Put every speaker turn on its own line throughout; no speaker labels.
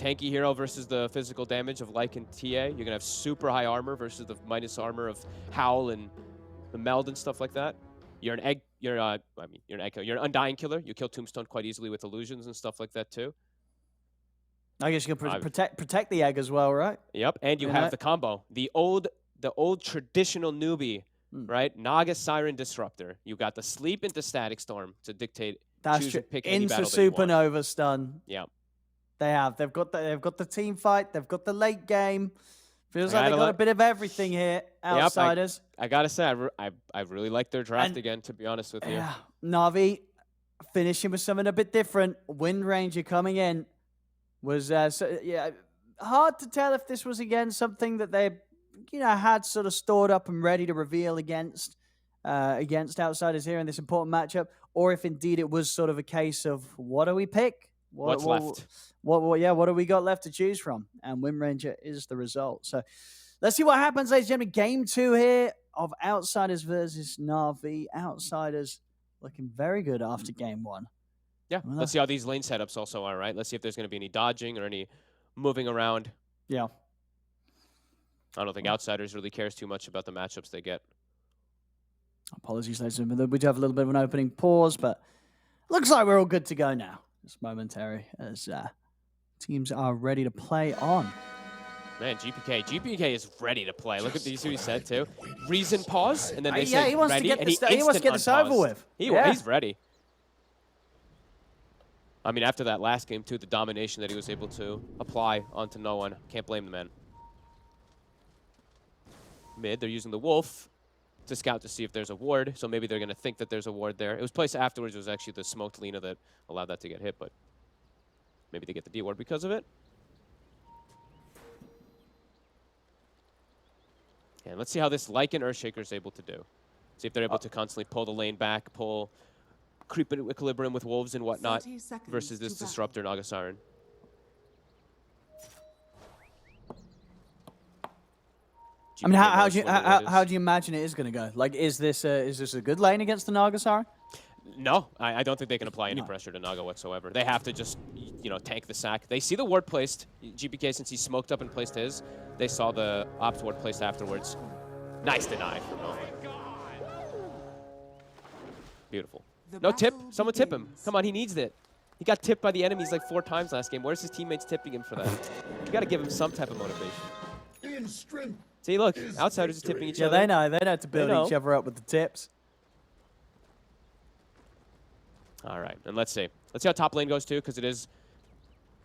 tanky hero versus the physical damage of Lyke and TA. You're going to have super high armor versus the minus armor of Howl and the Meld and stuff like that. You're an egg. You're an echo. You're an undying killer. You kill Tombstone quite easily with illusions and stuff like that too.
I guess you can protect the egg as well, right?
Yep, and you have the combo. The old traditional newbie, right? Naga Siren Disruptor. You got the sleep into Static Storm to dictate.
That's true. Into Supernova Stun.
Yeah.
They have. They've got the team fight. They've got the late game. Feels like they've got a bit of everything here. Outsiders.
Yep, I gotta say, I really like their draft again. To be honest with you.
Yeah. Navi finishing with something a bit different. Wind Ranger coming in was hard to tell if this was again something that they had sort of stored up and ready to reveal against Outsiders here in this important matchup, or if indeed it was sort of a case of what do we pick?
What's left?
What do we got left to choose from? And Wind Ranger is the result. So let's see what happens, ladies and gentlemen. Game 2 here of Outsiders versus Navi. Outsiders looking very good after game 1.
Yeah, let's see how these lane setups also are, right? Let's see if there's going to be any dodging or any moving around.
Yeah.
I don't think Outsiders really cares too much about the matchups they get.
Apologies, ladies and gentlemen. We do have a little bit of an opening pause, but looks like we're all good to go now. It's momentary as teams are ready to play on.
Man, GPK is ready to play. Look at these who he said too. Reason pause, and then they say
he wants
ready,
to get this over with.
He's ready. I mean, after that last game too, the domination that he was able to apply onto no one. Can't blame the man. Mid, they're using the Wolf to scout to see if there's a ward, so maybe they're going to think that there's a ward there. It was placed afterwards. It was actually the smoked Lina that allowed that to get hit, but maybe they get the D ward because of it. And let's see how this Lycan Earthshaker is able to do. See if they're able to constantly pull the lane back, creep into equilibrium with wolves and whatnot versus this Disruptor Naga Siren.
I mean, how do you imagine it is going to go? Like, is this a good lane against the Naga Siren?
No, I don't think they can apply any pressure to Naga whatsoever. They have to just, tank the sack. They see the ward placed. GPK, since he smoked up and placed his, they saw the opt ward placed afterwards. Nice deny from Nova. Beautiful. No tip. Someone tip him. Come on, he needs it. He got tipped by the enemies like 4 times last game. Where's his teammates tipping him for that? You got to give him some type of motivation. See, look, Outsiders are tipping each other.
Yeah, they know. They know to build each other up with the tips.
All right, and let's see. Let's see how top lane goes, too, because it is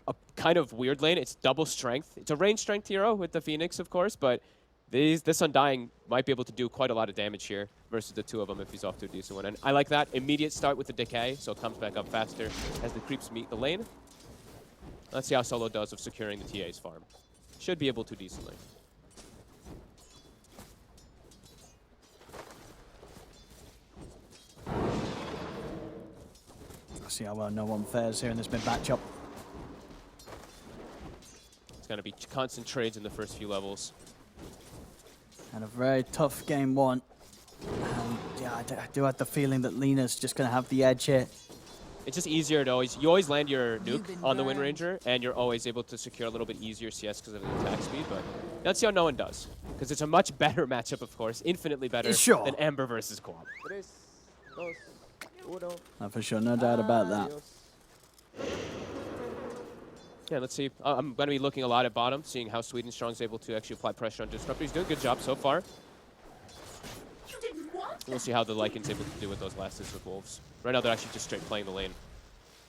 a kind of weird lane. It's double strength. It's a range strength hero with the Phoenix, of course, but this Undying might be able to do quite a lot of damage here versus the 2 of them if he's off to a decent one. And I like that. Immediate start with the Decay, so it comes back up faster as the creeps meet the lane. Let's see how Solo does of securing the TA's farm. Should be able to decently.
See how well no one fares here in this mid matchup.
It's going to be constant trades in the first few levels.
And a very tough game 1. And yeah, I do have the feeling that Lina's just going to have the edge here.
It's just easier to you always land your nuke on the Wind Ranger, and you're always able to secure a little bit easier CS because of the attack speed, but let's see how no one does. Because it's a much better matchup, of course, infinitely better than Ember versus Quab.
For sure, no doubt about that.
Yeah, let's see. I'm going to be looking a lot at bottom, seeing how Sweden Strong is able to actually apply pressure on Disruptor. He's doing a good job so far. We'll see how the Lycan's able to do with those last hits with Wolves. Right now, they're actually just straight playing the lane,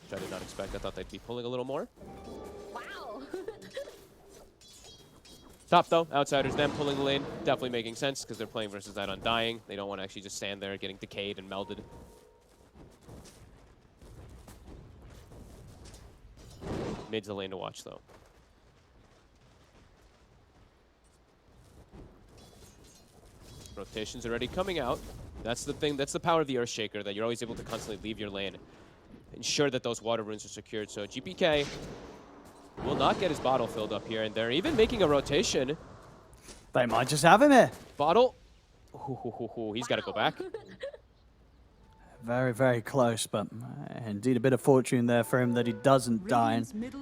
which I did not expect. I thought they'd be pulling a little more.
Wow.
Top, though. Outsiders, them pulling the lane. Definitely making sense because they're playing versus that Undying. They don't want to actually just stand there getting decayed and melded. Mid's the lane to watch, though. Rotation's already coming out. That's the thing. That's the power of the Earthshaker, that you're always able to constantly leave your lane. Ensure that those water runes are secured. So GPK will not get his bottle filled up here, and they're even making a rotation.
They might just have him here.
Bottle. He's got to go back.
Very, very close, but indeed a bit of fortune there for him that he doesn't die. And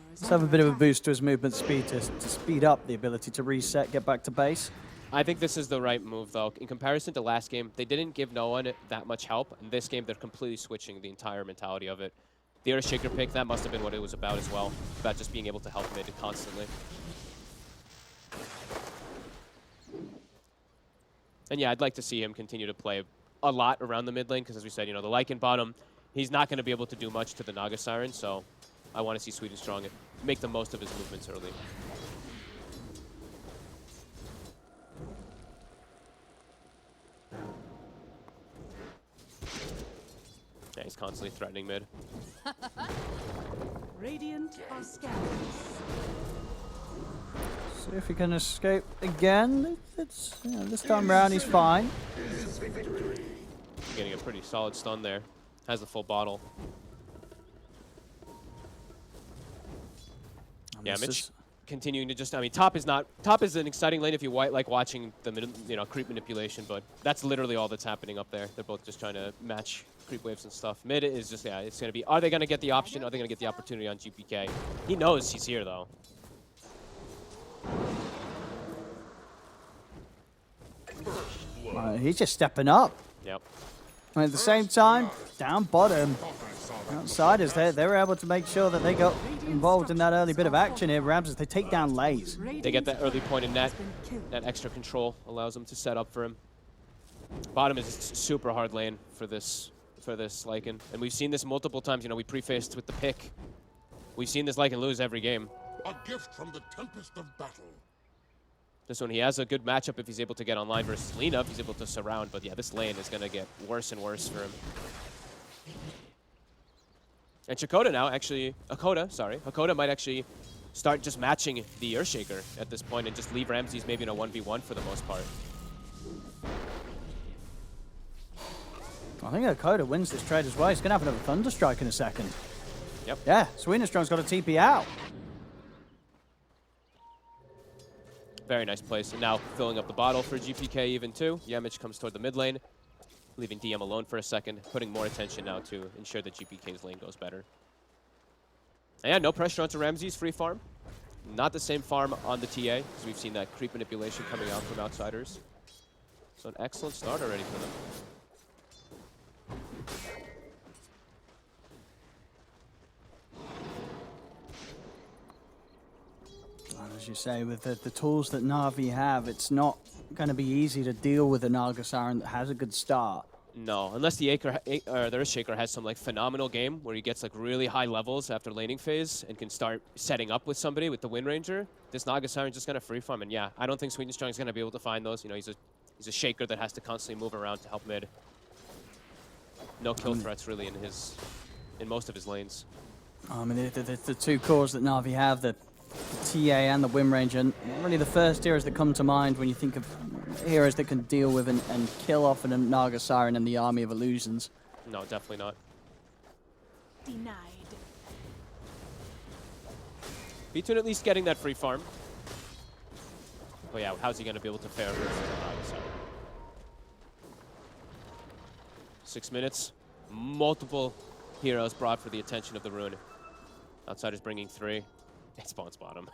let's have a bit of a boost to his movement speed to speed up the ability to reset, get back to base.
I think this is the right move, though. In comparison to last game, they didn't give no one that much help. In this game, they're completely switching the entire mentality of it. The Earthshaker pick, that must have been what it was about as well, about just being able to help mid constantly. And yeah, I'd like to see him continue to play a lot around the mid lane, because as we said, you know, the Lycan bottom, he's not going to be able to do much to the Naga Siren, so I want to see Sweet and Strong make the most of his movements early. Yeah, he's constantly threatening mid.
Radiant are scanners.
See if he can escape again. It's, you know, this time round he's fine.
Getting a pretty solid stun there. Has the full bottle. Yeah, Mitch continuing to just, I mean, top is an exciting lane if you like watching the, you know, creep manipulation, but that's literally all that's happening up there. They're both just trying to match creep waves and stuff. Mid is just, yeah, it's going to be, are they going to get the option? Are they going to get the opportunity on GPK? He knows he's here, though.
He's just stepping up.
Yep.
And at the same time, down bottom, outsiders, they were able to make sure that they got involved in that early bit of action here. Rams, as they take down Lays.
They get that early point in net. That extra control allows them to set up for him. Bottom is a super hard lane for this Lycan. And we've seen this multiple times. You know, we prefaced with the pick. We've seen this Lycan lose every game.
A gift from the tempest of battle.
This one, he has a good matchup if he's able to get online versus Lina, if he's able to surround. But yeah, this lane is going to get worse and worse for him. And Hakoda now, actually, Hakoda might actually start just matching the Earthshaker at this point and just leave Ramses maybe in a 1v1 for the most part.
I think Hakoda wins this trade as well. He's going to have another Thunderstrike in a second.
Yep.
Yeah, Sweet and Strong's got a TP out.
Very nice place. And now filling up the bottle for GPK even too. Yamich comes toward the mid lane, leaving DM alone for a second, putting more attention now to ensure that GPK's lane goes better. And yeah, no pressure onto Ramses, free farm. Not the same farm on the TA, because we've seen that creep manipulation coming out from outsiders. So an excellent start already for them.
As you say, with the tools that Navi have, it's not going to be easy to deal with a Naga Siren that has a good start.
No, unless the Earthshaker has some like phenomenal game where he gets like really high levels after laning phase and can start setting up with somebody with the Wind Ranger. This Naga Siren's just going to free farm, and yeah, I don't think Sweet and Strong is going to be able to find those. You know, he's a shaker that has to constantly move around to help mid. No kill threats really in most of his lanes.
I mean, the two cores that Navi have, the TA and the Wind Ranger, and really the first heroes that come to mind when you think of heroes that can deal with and kill off a Naga Siren and the Army of Illusions.
No, definitely not.
Denied.
B2 at least getting that free farm. Oh yeah, how's he going to be able to fare versus the Naga Siren? 6 minutes. Multiple heroes brought for the attention of the rune. Outsiders bringing 3. It spawns bottom.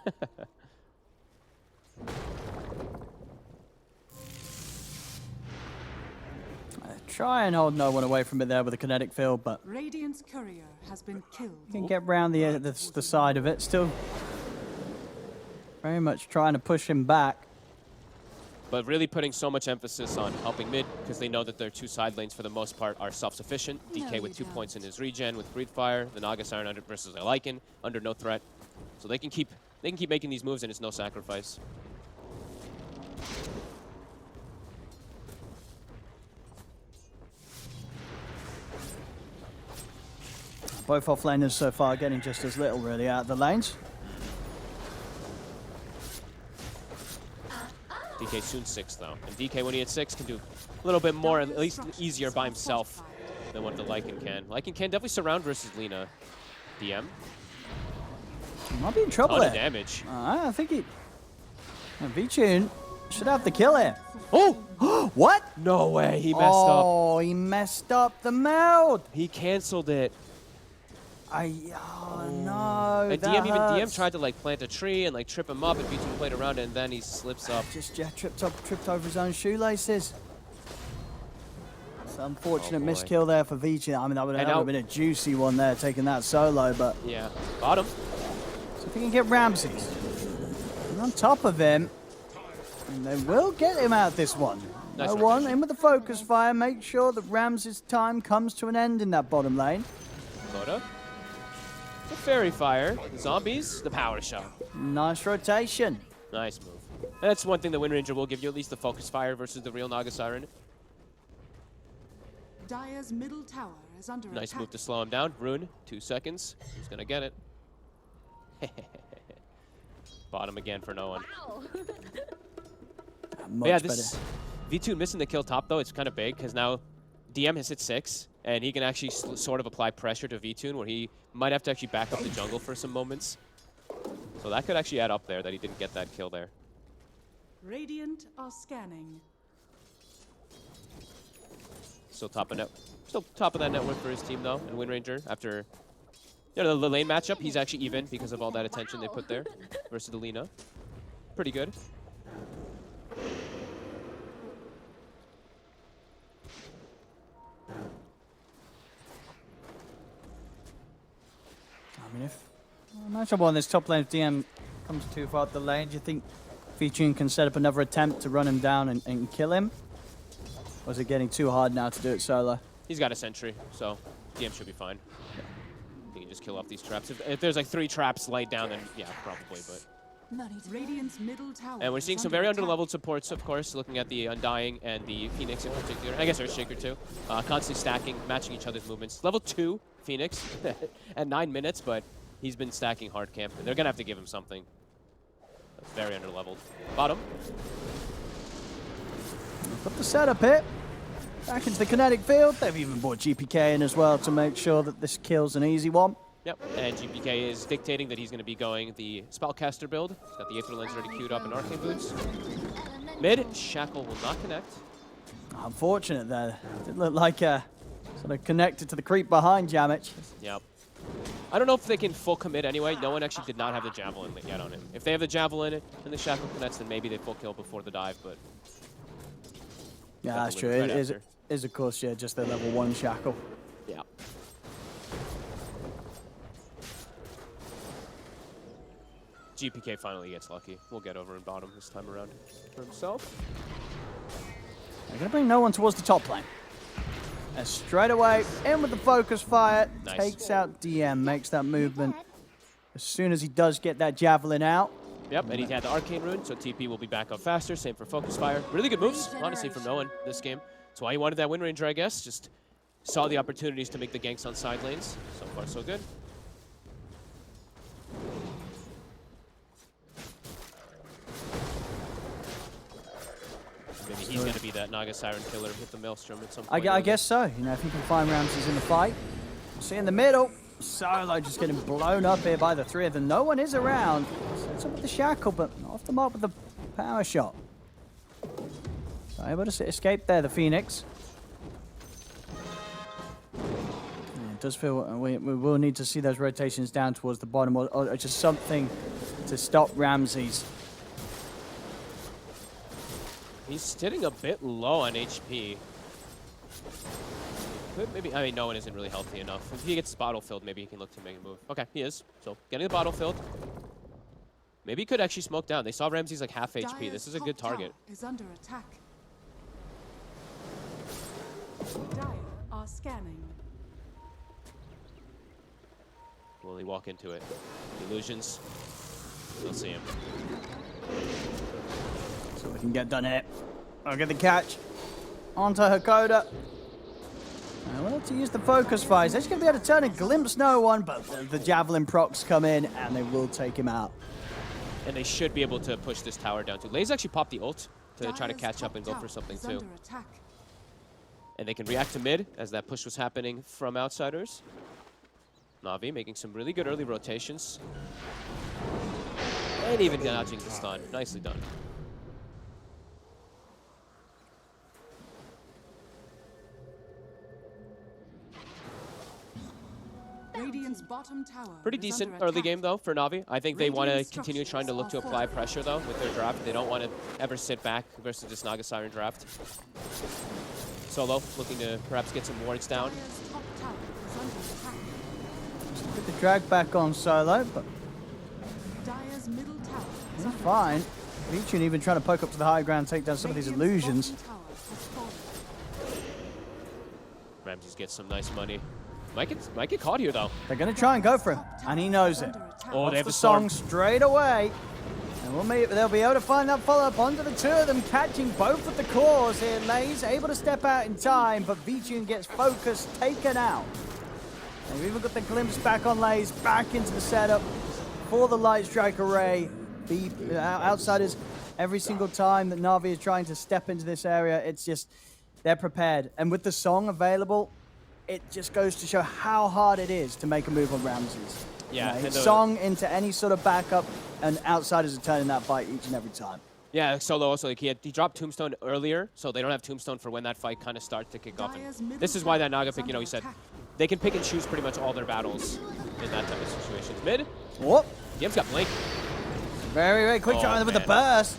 Try and hold no one away from it there with a kinetic field, but
Radiant's courier has been killed.
you can get round the side of it. Still very much trying to push him back.
But really putting so much emphasis on helping mid, because they know that their 2 side lanes, for the most part, are self-sufficient. DK with 2 points in his regen with Breathefire, the Naga Siren under versus a Lycan, under no threat. So they can keep making these moves, and it's no sacrifice.
Both offlaners so far getting just as little really out of the lanes.
DK soon 6 though, and DK when he hits 6 can do a little bit more, at least easier by himself than what the Lycan can. Lycan can definitely surround versus Lina. DM.
He might be in trouble
Ton of
there.
damage.
I think he... V-Tune Should have the kill here.
Oh!
What?
No way, he messed up.
Oh, he messed up the meld.
He canceled it.
Oh no.
And
that
DM
hurts.
tried to like plant a tree and like trip him up, and V2 played around it, and then he slips up.
Just tripped over his own shoelaces. It's an unfortunate
boy.
miskill there for Vici. I mean, that would have been a juicy one there, taking that solo, but
Yeah, bottom.
so if he can get Ramses and on top of him, and they will get him out this one.
Nice
No one
rotation.
in with the focus fire. Make sure that Ramses' time comes to an end in that bottom lane.
Dota. The fairy fire. The zombies. The power shot.
Nice rotation.
Nice move. That's one thing the Wind Ranger will give you, at least the focus fire versus the real Naga Siren.
Dire's middle tower is under
Nice
attack.
move to slow him down. Rune, 2 seconds. He's gonna get it. Bottom again for no one.
Much
But yeah,
better.
this V2 missing the kill top though. It's kind of big because now DM has hit 6, and he can actually sort of apply pressure to V2, where he might have to actually back up the jungle for some moments. So that could actually add up there that he didn't get that kill there.
Radiant are scanning.
Still top of that network for his team though, and Wind Ranger after the lane matchup, he's actually even because of all that attention they put there versus the Lina. Pretty good.
I mean, if I'm not sure on this top lane, if DM comes too far up the lane, do you think Featuring can set up another attempt to run him down and kill him? Or is it getting too hard now to do it solo?
He's got a sentry, so DM should be fine. He can just kill off these traps. If there's like 3 traps laid down, then yeah, probably, but...
Radiant's middle tower.
And we're
is
seeing some
under
very
attack.
underleveled supports, of course, looking at the Undying and the Phoenix in particular. I guess Earthshaker too. Constantly stacking, matching each other's movements. Level 2 Phoenix at 9 minutes, but he's been stacking hard camp. They're going to have to give him something. That's very underleveled. Bottom.
Put the setup here. Back into the kinetic field. They've even brought GPK in as well to make sure that this kill's an easy one.
Yep, and GPK is dictating that he's going to be going the Spellcaster build. He's got the Aether Lens already queued up in Arcane Boots. Mid, Shackle will not connect.
Unfortunate there. Did look like sort of connected to the creep behind Jamich.
Yep. I don't know if they can full commit anyway. No one actually did not have the Javelin yet on him. If they have the Javelin and the Shackle connects, then maybe they full kill before the dive, but...
Yeah,
Got
that's
the
true.
limit
It
right
is,
after.
is, of course, yeah, just their level 1 shackle.
Yeah. GPK finally gets lucky. We'll get over in bottom this time around for himself.
They're going to bring no one towards the top lane. And straight away, in with the focus fire,
Nice.
takes out DM, makes that movement. As soon as he does get that javelin out,
Yep, and he had the Arcane Rune, so TP will be back up faster. Same for Focus Fire. Really good moves, honestly, from no one this game. That's why he wanted that Wind Ranger, I guess. Just saw the opportunities to make the ganks on side lanes. So far, so good. Maybe he's going to be that Naga Siren killer with the Maelstrom at some point.
I guess so. You know, if you can find Ramses in the fight. See in the middle, Solo just getting blown up here by the 3 of them. No one is around. Sets up with the shackle, but off the mark with the power shot. So able to escape there, the Phoenix. Yeah, it does feel we will need to see those rotations down towards the bottom, or just something to stop Ramses.
He's sitting a bit low on HP. Could maybe, I mean, no one isn't really healthy enough. If he gets bottle filled, maybe he can look to make a move. Okay, he is. So getting the bottle filled. Maybe he could actually smoke down. They saw Ramsey's like half HP.
Dire's
This is a
top
good target.
tower is under attack. Dire are scanning.
Will he walk into it? Illusions. We'll see him.
So we can get done here. I'll get the catch. Onto Hakoda. I wanted to use the focus fire. He's actually going to be able to turn and glimpse no one, but the javelin procs come in and they will take him out.
And they should be able to push this tower down too. Lay's actually popped the ult to try to
Dire's
catch up
top
and go
tower
for something
is
too.
under attack.
And they can react to mid as that push was happening from outsiders. Navi making some really good early rotations. And even dodging the stun. Nicely done.
Radiant's bottom tower
Pretty
is
decent
under
early
attack.
game, though, for Navi. I think they want to
Radiant
continue trying to look to
structures
apply
are
pressure, though, with their draft. They don't want to ever sit back versus this Naga Siren draft. Solo looking to perhaps get some wards down.
Dire's top tower is under attack.
Get the drag back on Solo, but
Dire's middle tower is
he's
under
fine. Vincere even trying to poke up to the high ground, take down some of these
Radiant's
illusions.
bottom tower has fallen.
Ramses gets some nice money. Might get caught here, though.
They're going to try and go for him, and he knows it.
Oh, they have
The
the storm.
song straight away. And they'll be able to find that follow-up onto the two of them, catching both of the cores here. Lay's able to step out in time, but Vincere gets focus taken out. They've even got the glimpse back on Lay's, back into the setup for the Light Strike array. The Outsiders, every single time that Navi is trying to step into this area, it's just, they're prepared. And with the song available, it just goes to show how hard it is to make a move on Ramses.
Yeah,
You know,
and
song into any sort of backup, and Outsiders are turning that fight each and every time.
Yeah, Solo also, like, he dropped Tombstone earlier, so they don't have Tombstone for when that fight kind of starts to kick off.
Dire's
And
middle
this is why that
tower
Naga
is
pick, you know, he
under
said
attack.
they can pick and choose pretty much all their battles in that type of situations. Mid,
Whoop.
Yim's got Blink.
Very, very quick
Oh,
try with the
man.
burst.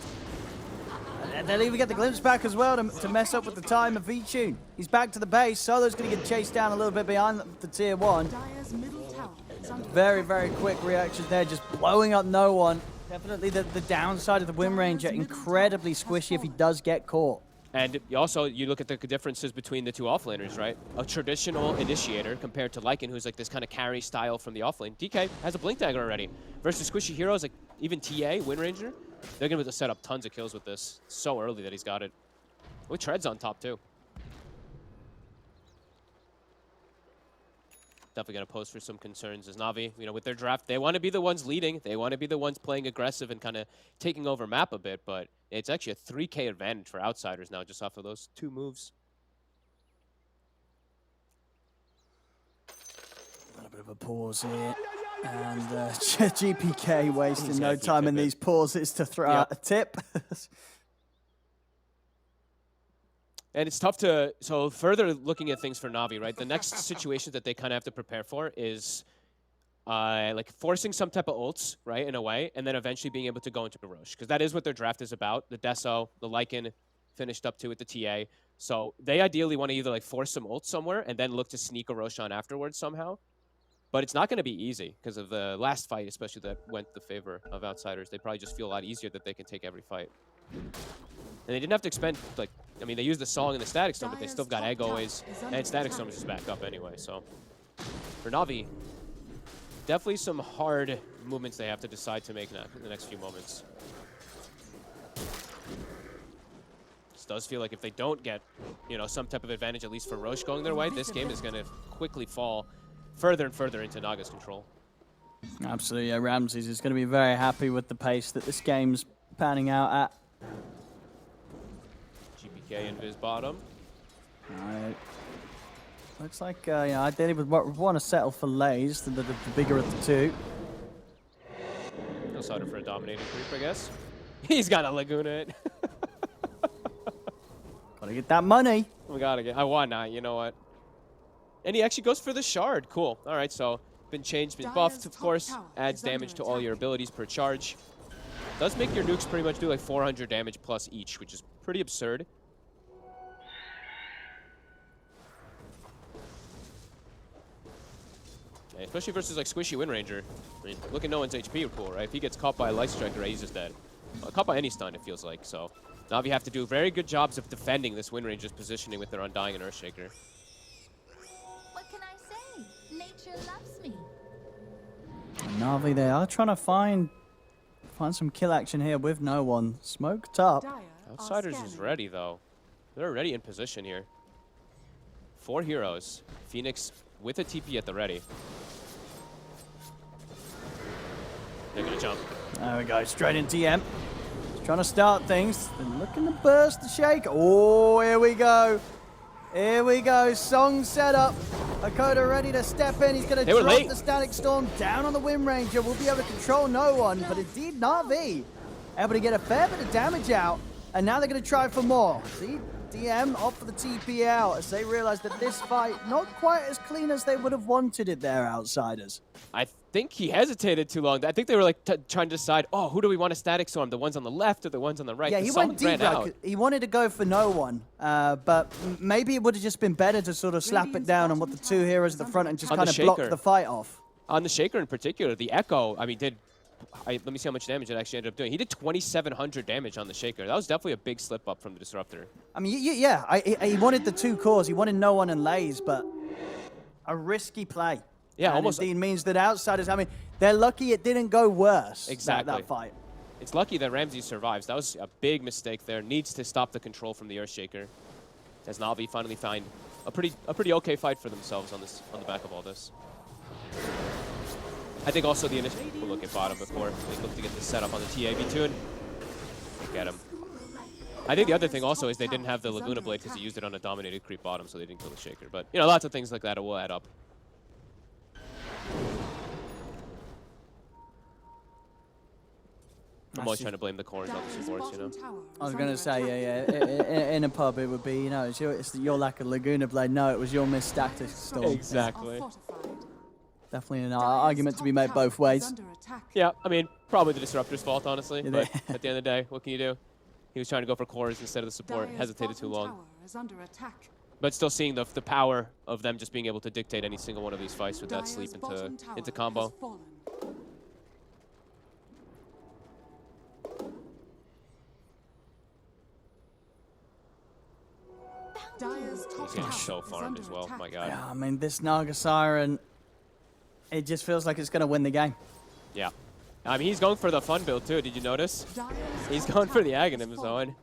And they'll even get the glimpse back as well to mess up with the time of Vincere. He's back to the base. Solo's going to get chased down a little bit behind the tier 1.
Dire's middle tower is under
Very, very quick reaction there, just blowing up no one. Definitely the downside of the Wind Ranger, incredibly squishy if he does get caught.
And you look at the differences between the two offlaners, right? A traditional initiator compared to Lycan, who's like this kind of carry style from the offlane. DK has a Blink Dagger already. Versus squishy heroes like even TA, Wind Ranger, they're going to be able to set up tons of kills with this. So early that he's got it. With Treads on top, too. Definitely going to pose for some concerns as Navi, you know, with their draft, they want to be the ones leading. They want to be the ones playing aggressive and kind of taking over map a bit, but it's actually a 3K advantage for Outsiders now just off of those 2 moves.
A little bit of a pause here. And GPK wasting
He's
no
gonna keep
time in
tipping.
these pauses to throw out a tip.
And it's tough to, so further looking at things for Navi, right? The next situation that they kind of have to prepare for is like forcing some type of ults, right, in a way, and then eventually being able to go into Roche. Because that is what their draft is about. The Deso, the Lycan finished up to with the TA. So they ideally want to either like force some ults somewhere and then look to sneak a Roche on afterwards somehow. But it's not going to be easy because of the last fight, especially that went the favor of Outsiders. They probably just feel a lot easier that they can take every fight. And they didn't have to expend, like, I mean, they used the song and the Static Storm, but they still got Egg always. And Static Storm is just back up anyway, so. For Navi, definitely some hard movements they have to decide to make in the next few moments. This does feel like if they don't get, you know, some type of advantage, at least for Roche going their way, this game is going to quickly fall further and further into Naga's control.
Absolutely, yeah. Ramses is going to be very happy with the pace that this game's panning out at.
GPK and Viz bottom.
Right. Looks like, you know, ideally would want to settle for Lays, the bigger of the two.
No starter for a dominating creep, I guess. He's got a Laguna it.
Gotta get that money.
We gotta get, why not, you know what? And he actually goes for the shard, cool. All right, so been changed, been buffed, of course, adds damage to all your abilities per charge. Does make your nukes pretty much do like 400 damage plus each, which is pretty absurd. Yeah, especially versus like squishy Wind Ranger. I mean, look at no one's HP pool, right? If he gets caught by a Light Striker, he's just dead. Well, caught by any stun, it feels like, so. Navi have to do very good jobs of defending this Wind Ranger's positioning with their Undying and Earthshaker.
What can I say? Nature loves me.
Navi, they are trying to find some kill action here with no one. Smoked up.
Dire are
Outsiders is
scanning.
ready, though. They're already in position here. 4 heroes. Phoenix with a TP at the ready. They're gonna jump.
There we go, straight into EM. Just trying to start things. And looking to burst the shake. Oh, here we go. Here we go. Song set up. Hakoda ready to step in. He's going to
They were
drop
late.
the Static Storm down on the Wind Ranger. We'll be able to control no one, but indeed Navi able to get a fair bit of damage out. And now they're going to try for more. See, DM opt for the TP out as they realize that this fight not quite as clean as they would have wanted it there, Outsiders.
I think he hesitated too long. I think they were like trying to decide, oh, who do we want to static storm? The ones on the left or the ones on the right?
Yeah, he went deep. He wanted to go for no one, but maybe it would have just been better to sort of slap it down on what the two heroes at the front and just kind of block the fight off.
On the Shaker in particular, the Echo, I mean, let me see how much damage it actually ended up doing. He did 2,700 damage on the Shaker. That was definitely a big slip up from the Disruptor.
I mean, yeah, he wanted the two cores. He wanted no one and Lays, but a risky play.
Yeah,
and
almost.
Indeed means that Outsiders, I mean, they're lucky it didn't go worse.
Exactly.
That fight.
It's lucky that Ramsey survives. That was a big mistake there. Needs to stop the control from the Earthshaker. As Navi finally find a pretty okay fight for themselves on the back of all this. I think also the initial we'll look at bottom before they look to get the setup on the TAV tune. Look at him. I think the other thing also is they didn't have the Laguna Blade because he used it on a dominated creep bottom, so they didn't kill the Shaker. But you know, lots of things like that will add up. I'm always trying to blame the cores on the supports, you know.
I was gonna say, yeah. In a pub, it would be, you know, it's your lack of Laguna Blade. No, it was your missed static storm.
Exactly.
Definitely an argument to be made both ways.
Yeah, I mean, probably the Disruptor's fault, honestly. But at the end of the day, what can you do? He was trying to go for cores instead of the support. Hesitated too long. But still seeing the power of them just being able to dictate any single one of these fights with that sleep into combo. He's getting so farmed as well. My God.
Yeah, I mean, this Naga Siren, it just feels like it's going to win the game.
Yeah. I mean, he's going for the fun build, too. Did you notice? He's going for the Aghanim zone.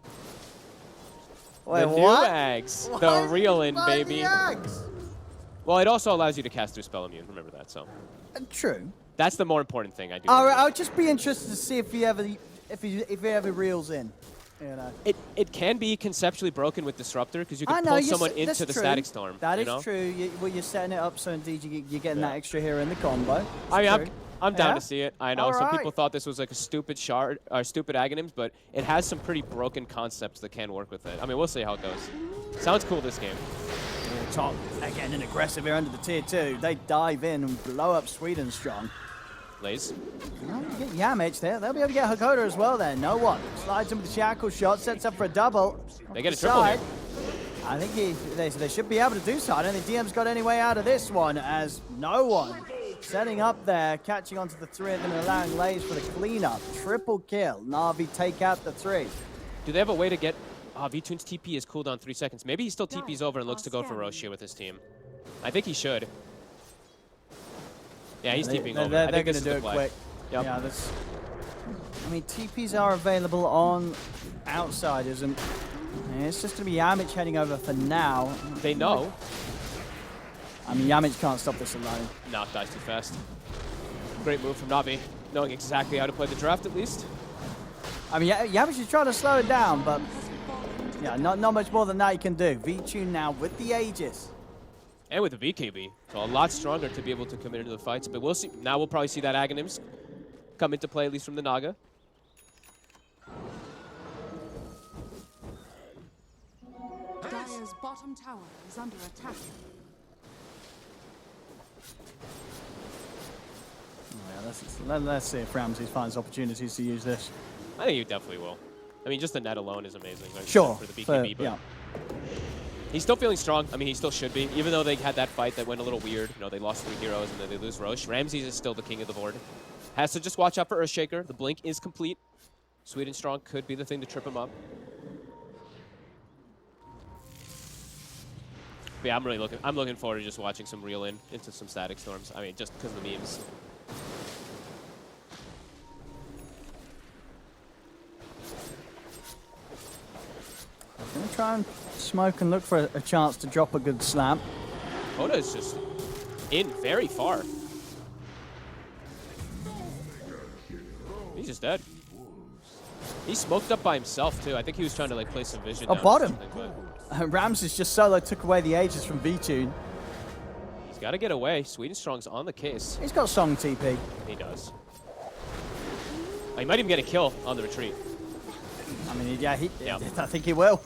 Wait,
the new Ags. The real-in, baby. Well, it also allows you to cast through Spell Immune. Remember that, so.
True.
That's the more important thing I do.
All right, I would just be interested to see if he ever reels in. You know.
It can be conceptually broken with Disruptor because you can pull someone into the Static Storm.
That is true. You're setting it up so indeed you're getting that extra hero in the combo.
I mean, I'm down to see it. I know some people thought this was like a stupid shard or stupid Aghanims, but it has some pretty broken concepts that can work with it. I mean, we'll see how it goes. Sounds cool this game.
Top again and aggressive here under the tier 2. They dive in and blow up Sweden strong.
Lays.
Well, get Yamich there. They'll be able to get Hakoda as well then. No one. Slides him with the shackle shot, sets up for a double.
They get a triple here.
I think they should be able to do so. I don't think DM's got any way out of this one as no one. Setting up there, catching onto the 3 of them and allowing Lays for the cleanup. Triple kill. Navi take out the 3.
Do they have a way to get... V-Tune's TP is cooldown 3 seconds. Maybe he still TP's over and looks to go for Roche here with his team. I think he should. Yeah, he's TPing over.
They're going to do it quick.
Yep.
Yeah, I mean, TPs are available on Outsiders, and it's just going to be Yamich heading over for now.
They know.
I mean, Yamich can't stop this alone.
No, dies too fast. Great move from Navi, knowing exactly how to play the draft at least.
I mean, Yamich is trying to slow it down, but yeah, not much more than that he can do. V-Tune now with the Aegis.
And with the VKB, so a lot stronger to be able to come into the fights. But we'll see. Now we'll probably see that Aghanims come into play, at least from the Naga.
Dire's bottom tower is under attack.
Yeah, let's see if Ramsey finds opportunities to use this.
I think he definitely will. I mean, just the net alone is amazing.
Sure.
For the BKB, but
yeah.
He's still feeling strong. I mean, he still should be. Even though they had that fight that went a little weird. You know, they lost 3 heroes and then they lose Roche. Ramses is still the king of the board. Has to just watch out for Earthshaker. The blink is complete. Sweet and strong could be the thing to trip him up. But yeah, I'm looking forward to just watching some reel into some static storms. I mean, just because of the memes.
I'm going to try and smoke and look for a chance to drop a good slam.
Oda is just in very far. He's just dead. He's smoked up by himself, too. I think he was trying to like play some vision.
Oh, bottom. Ramses just solo took away the Aegis from V-Tune.
He's got to get away. Sweet and Strong's on the case.
He's got Song TP.
He does. He might even get a kill on the retreat.
I mean, yeah, I think he will.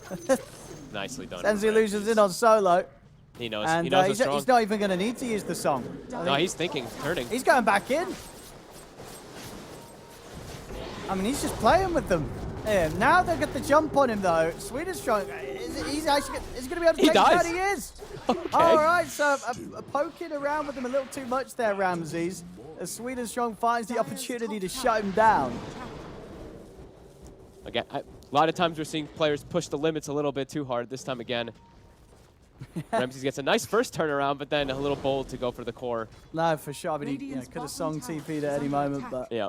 Nicely done.
Sends the
from
illusions
Ramses.
in on solo.
He knows.
And
he knows
he's,
what's wrong.
he's not even going to need to use the song.
No, he's thinking, turning.
He's going back in. I mean, he's just playing with them. Yeah, now they'll get the jump on him, though. Swedish strong. He's actually going to be able to
He
take him
dies.
down. He is.
Okay.
All right, so poking around with him a little too much there, Ramses. As Sweden Strong finds the opportunity to shut him down.
Again, a lot of times we're seeing players push the limits a little bit too hard. This time again, Ramses gets a nice first turnaround, but then a little bold to go for the core.
No, for sure. I mean, he could have song TP'd at any moment, but
Yeah.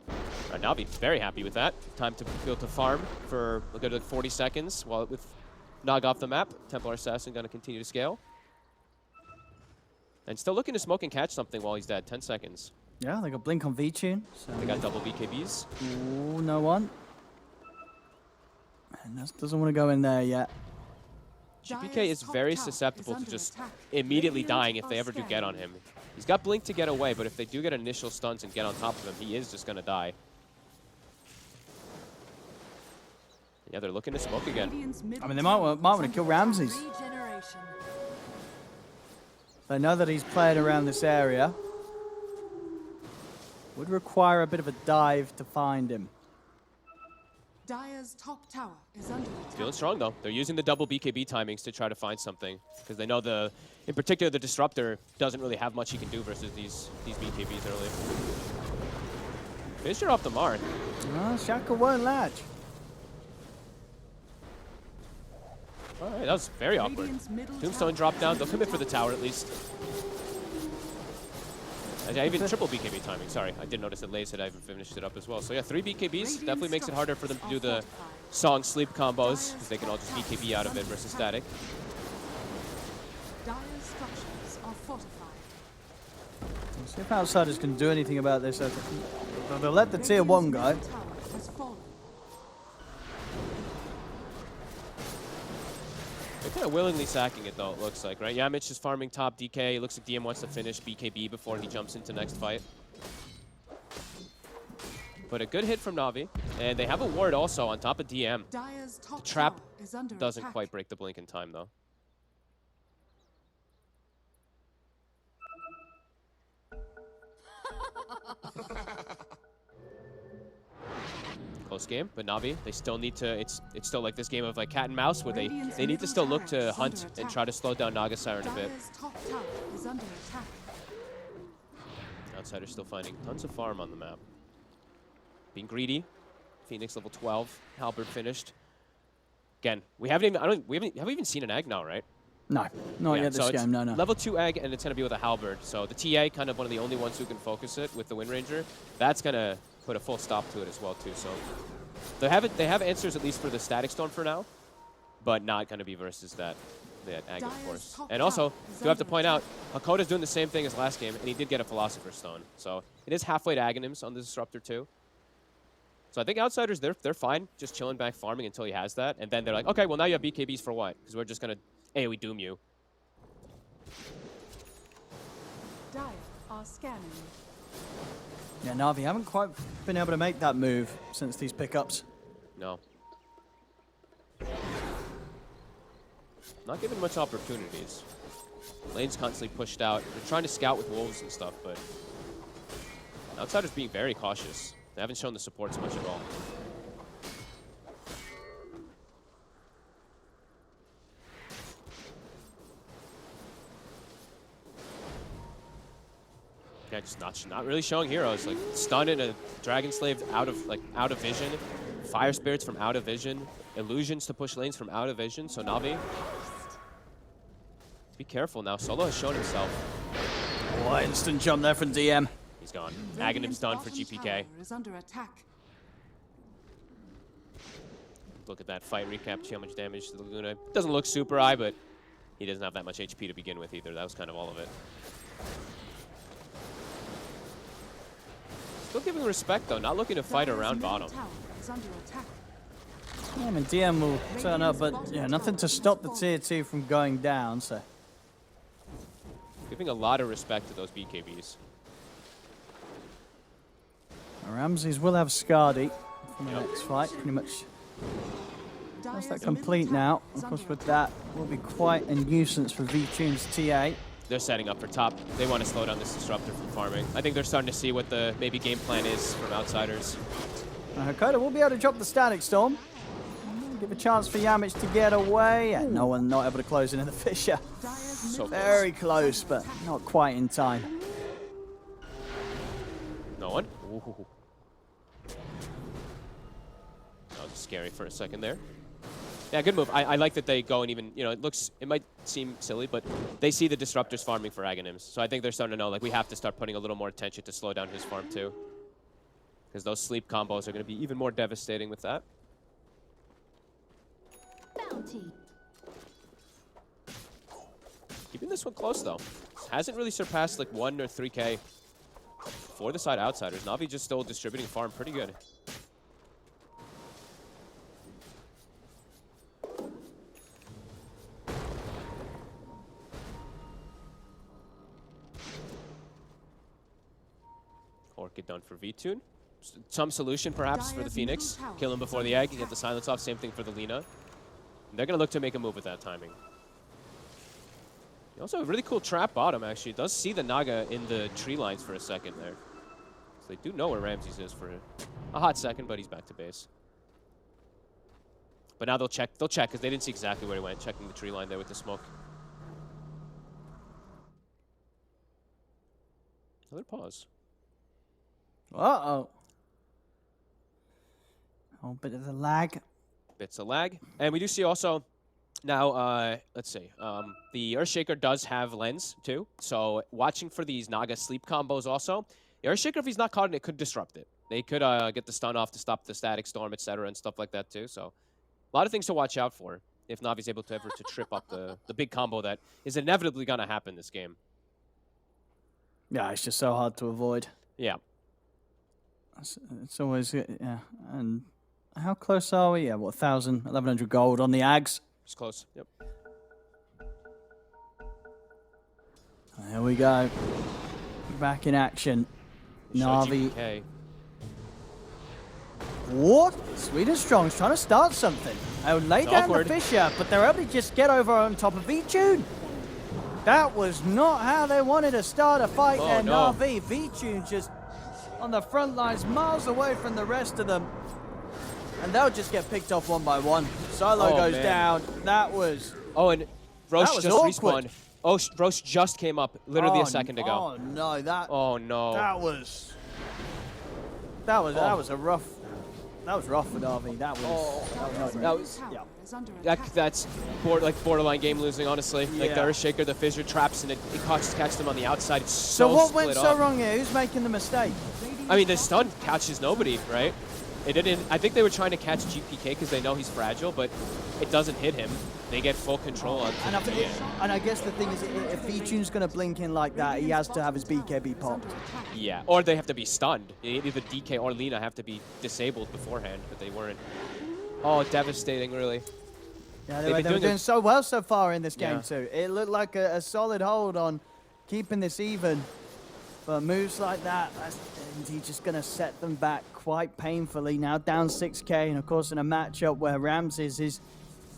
All right, Navi very happy with that. Time to go to farm for a good 40 seconds while with Nog off the map. Templar Assassin going to continue to scale. And still looking to smoke and catch something while he's dead. 10 seconds.
yeah, they got Blink on V-Tune. So
They got double BKBs.
ooh, no one. And that doesn't want to go in there yet.
GPK is very susceptible to just immediately dying if they ever do get on him. He's got Blink to get away, but if they do get initial stuns and get on top of him, he is just going to die. Yeah, they're looking to smoke again.
I mean, they might want to kill Ramses. They know that he's playing around this area. Would require a bit of a dive to find him.
Dire's top tower is under attack.
Feeling strong, though. They're using the double BKB timings to try to find something, because they know in particular, the Disruptor doesn't really have much he can do versus these BKBs early. Vincere off the mark.
Oh, Shaka won't latch.
All right, that was very awkward. Tombstone dropped down. They'll commit for the tower at least. I even triple BKB timing. Sorry, I did notice that Lays had even finished it up as well. So yeah, 3 BKBs definitely makes it harder for them to do the song sleep combos, because they can all just BKB out of it versus static.
Dire's structures are fortified.
See if Outsiders can do anything about this. They'll let the tier 1 go.
Radiant's middle tower has fallen.
They're kind of willingly sacking it, though, it looks like, right? Yamich is farming top DK. It looks like DM wants to finish BKB before he jumps into next fight. But a good hit from Navi. And they have a ward also on top of DM.
Dire's top
The trap
tower is under
doesn't
attack.
quite break the blink in time, though. Close game, but Navi, they still need to, it's still like this game of like cat and mouse where they need to still look to hunt and try to slow down Naga Siren a bit.
Dire's top tower is under attack.
Outsiders still finding tons of farm on the map. Being greedy. Phoenix level 12. Halberd finished. Again, we haven't even seen an egg now, right?
No, not
Yeah,
yet this
so it's
game. No.
Level 2 egg, and it's going to be with a halberd. So the TA, kind of one of the only ones who can focus it with the Wind Ranger. That's going to put a full stop to it as well, too. So they have answers at least for the Static Storm for now, but not going to be versus that egg, of course. And also, do have to point out, Hakoda's doing the same thing as last game, and he did get a Philosopher's Stone. So it is halfway to Aghanims on the Disruptor, too. So I think Outsiders, they're fine, just chilling back farming until he has that. And then they're like, okay, well, now you have BKBs for what? Because we're just going to AoE doom you.
Dire are scanning.
Yeah, Navi haven't quite been able to make that move since these pickups.
No. Not given much opportunities. Lane's constantly pushed out. They're trying to scout with wolves and stuff, but Outsiders being very cautious. They haven't shown the supports much at all. Yeah, just not really showing heroes. Like stun and a Dragon Slave out of vision, Fire Spirits from out of vision, illusions to push lanes from out of vision. So Navi, be careful now. Solo has shown himself.
Oh, instant jump there from DM.
He's gone. Aghanim's done for GPK.
Is under attack.
Look at that fight recap. See how much damage to the Laguna. Doesn't look super high, but he doesn't have that much HP to begin with either. That was kind of all of it. Still giving respect though, not looking to fight around bottom.
Tower is under attack.
Yeah, I mean, DM will turn up, but yeah, nothing to stop the tier 2 from going down, so.
Giving a lot of respect to those BKBs.
Ramses will have Scardy for the next fight. Pretty much that's that complete now. Of course, with that, will be quite a nuisance for V-Tune's TA.
They're setting up for top. They want to slow down this disruptor from farming. I think they're starting to see what the maybe game plan is from outsiders.
Hakoda will be able to drop the Static Storm. Give a chance for Yamich to get away. And no one not able to close into the Fissure.
So
Very close, but not quite in time.
No one? Ooh. That was scary for a second there. Yeah, good move. I like that they go and even, it might seem silly, but they see the disruptors farming for Aghanims. So I think they're starting to know, like, we have to start putting a little more attention to slow down his farm too. Because those sleep combos are going to be even more devastating with that.
Bounty.
Keeping this one close, though. Hasn't really surpassed, like, 1 or 3K for the side outsiders. Navi just still distributing farm pretty good. Orchid done for V-Tune. Some solution, perhaps, for the Phoenix. Kill him before the egg and get the silence off. Same thing for the Lina. And they're going to look to make a move with that timing. Also, a really cool trap bottom, actually. It does see the Naga in the tree lines for a second there. So they do know where Ramses is for a hot second, but he's back to base. But now they'll check, because they didn't see exactly where he went, checking the tree line there with the smoke. Another pause.
Uh-oh. Oh, bit of the lag.
Bits of lag. And we do see also now, let's see, the Earthshaker does have lens too. So watching for these Naga sleep combos also. The Earthshaker, if he's not caught in it, could disrupt it. They could get the stun off to stop the static storm, etc., and stuff like that too. So a lot of things to watch out for if Navi's able to ever to trip up the big combo that is inevitably going to happen this game.
Yeah, it's just so hard to avoid.
Yeah.
It's always, yeah. And how close are we? Yeah, what, 1,000, 1,100 gold on the Ags.
It's close. Yep.
There we go. Back in action. Navi.
GPK.
What? Sweden Strong's trying to start something. They'll lay down
awkward.
the Fissure, but they're able to just get over on top of V-Tune. That was not how they wanted to start a fight there,
no.
Navi. V-Tune just on the front lines, miles away from the rest of them. And they'll just get picked off one by one. Solo goes down. That was...
Oh, and Roche
was
just
awkward.
respawned. Oh, Roche just came up literally a second ago.
Oh, no, that...
Oh, no.
That was a rough... That was rough for Navi. That was...
That was...
Yeah.
That's borderline game losing, honestly. Like the
Yeah.
Earthshaker, the Fissure traps, and it catches them on the outside. It's
So
so
what
split
went
up.
so wrong here? Who's making the mistake?
I mean, the stun catches nobody, right? It didn't. I think they were trying to catch GPK because they know he's fragile, but it doesn't hit him. They get full control of
And I guess the thing is, if V-Tune's going to blink in like that, he has to have his BKB popped.
Yeah, or they have to be stunned. Either DK or Lina have to be disabled beforehand, but they weren't. Oh, devastating, really.
Yeah,
They've
they
been
were doing so well so far in this game
Yeah.
too. It looked like a solid hold on keeping this even. But moves like that, that's indeed just going to set them back quite painfully. Now down 6K, and of course in a matchup where Ramses is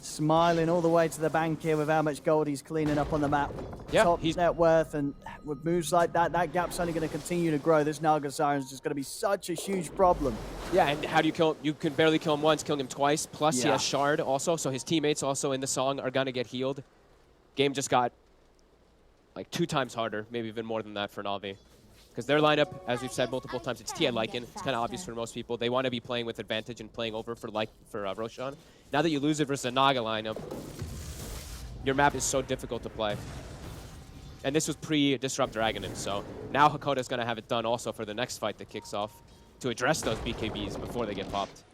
smiling all the way to the bank here with how much gold he's cleaning up on the map.
Yeah,
Top
he's-
net worth, and with moves like that, that gap's only going to continue to grow. This Naga Siren's just going to be such a huge problem.
Yeah, and how do you kill him? You can barely kill him once, killing him twice. Plus he
Yeah.
has Shard also, so his teammates also in the song are going to get healed. Game just got like 2 times harder, maybe even more than that for Navi. Because their lineup, as we've said multiple times, it's Tia Lycan. It's kind of obvious for most people. They want to be playing with advantage and playing over for Roshan. Now that you lose it versus a Naga lineup, your map is so difficult to play. And this was pre-Disruptor Aghanim, so now Hakoda's going to have it done also for the next fight that kicks off to address those BKBs before they get popped.